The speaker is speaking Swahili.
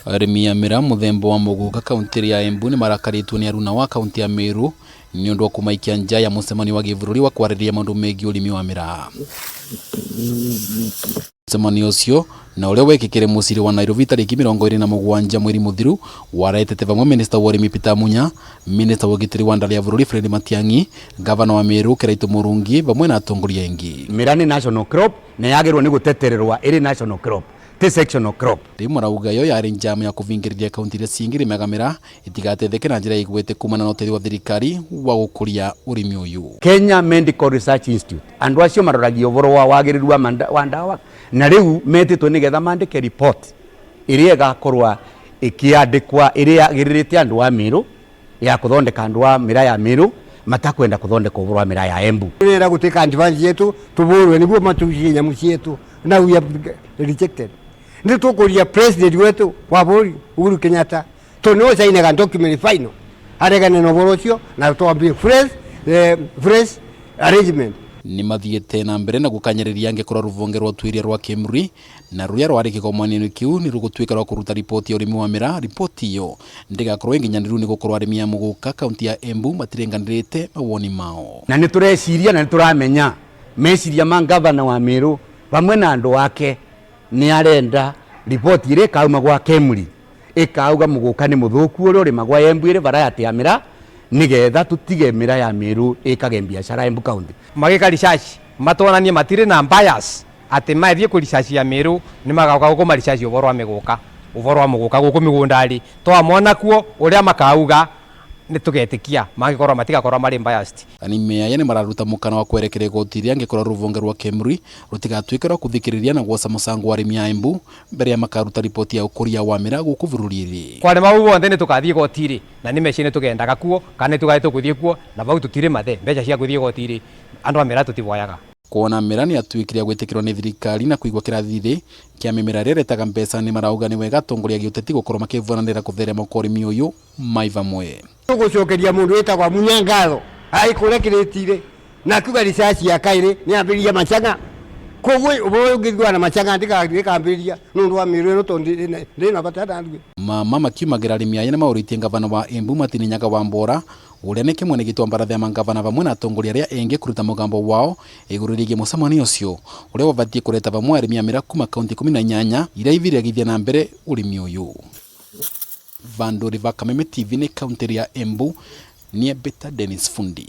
Arimi ya miraa muthemba wa Muguka kaunti ya EMBU-MERU ni aruna wa kaunti ya Meru niundu wa kumaikia nja ya mucemanio wa kibururi wa kwaririria maundu megii urimi wa miraa. Mucemanio ucio na uria wekikire muciri wa Nairobi tariki 27 mweri muthiru waretete vamwe minista wa urimi Peter Munya, minista wa ugitiri wa ndari ya bururi Fred Matiang'i, gavana wa Meru Kiraito Murungi vamwe na atongoria engi. Miraa ni national crop na yagirwo ni gutetererwa iri national crop ti sectional crop. Marauga yo yari njama ya kuvingiriria kaunti iria cingiri megamira itigatetheke na njira igwete kumana na uteithio wa thirikari wa gukuria urimi uyu. Kenya Medical Research Institute andu acio maroragia uvoro wa wagiriru wa ndawa na riu metitwo nigetha mandike report iria igakorwa ikiandikwa iria yagiririte andu a Meru ya kuthondeka andu a miraa ya Meru matakwenda kuthondeka uvoro wa miraa ya Embu. Nira guteka advantage yetu tuburwe niguo matucie nyamu cietu na we have rejected. Ndi tukuria president wetu wa buri Uhuru Kenyatta tono sainaga document final aregane no borocio na twambie fresh arrangement. Ni mathiete na mbere na gukanyiriria angekora ruvonge rwa twiria rwa Kemri na ruya rwari kikomanio kiu ni rugutwika rwa kuruta ripoti ya urimi wa miraa. Ripoti iyo ndigakorwo inginyaniru ni gukorwo arimi ya Muguka kaunti ya Embu matirenganirite mawoni mao na ni tureciria na ni turamenya meciria ma gavana wa Meru vamwe na andu wake ni arenda ripoti ire kauma gwa Kemri ikauga Muguka ni muthuku uria uri magwa Embu ire variety ya miraa nigetha tutige miraa ya Meru ikage biashara Embu kaunti. Magika research matwananie matire na bias ati maithie ku research ya Meru ni magauka gukuma research uvoro wa Muguka guku migundari twamona kuo uria makauga ni tugetikia magikorwa matigakorwa mari biased. Ani meya ni mararuta mukana wa kwerekera igoti ria angekora ruvonge rwa Kemri rutigatuike rwa kuthikiriria na gwoca mucango wa arimi ya Embu mbere ya makaruta ripoti ya ukuria wa miraa guku bururi-ri. Kwale mau bonthe ni tukathie igoti-ri na ni meci ni tugendaga kuo kana ni tugaite kuthie kuo na vau tutire mathe mbeca cia kuthie igoti-ri andu a miraa tutivoyaga. Kuona miraa ni atuikire gwitikirwo ni thirikari na kuigwa kirathiri kia mimera riretaga mbeca ni marauga ni wega atongoria giuteti gukorwo makivunanira kutherema kwa urimi uyu maiva mwe. Tugucokeria mundu witagwa Munya ngatho aikurekiritire na kuga research ya kaire ni ambiria machanga koguo ubwo ungithwa na machanga ndikambiria nundu wa Meru no tondi ndina batata ndu mama makiumagira arimi ya mauritie gavana wa Embu Matininyaga wa Mbora uria ni kimwe ni gitwambarathia ya mangavana vamwe na atongoria aria engi kuruta mugambo wao iguririgie mucemanio ucio uria wabatie kureta vamwe arimi ya miraa kuma kaunti 18 iria iviriagithia na mbere urimi uyu. Vanduri va Kameme TV ni kaunti ya Embu ni Beta Dennis Fundi.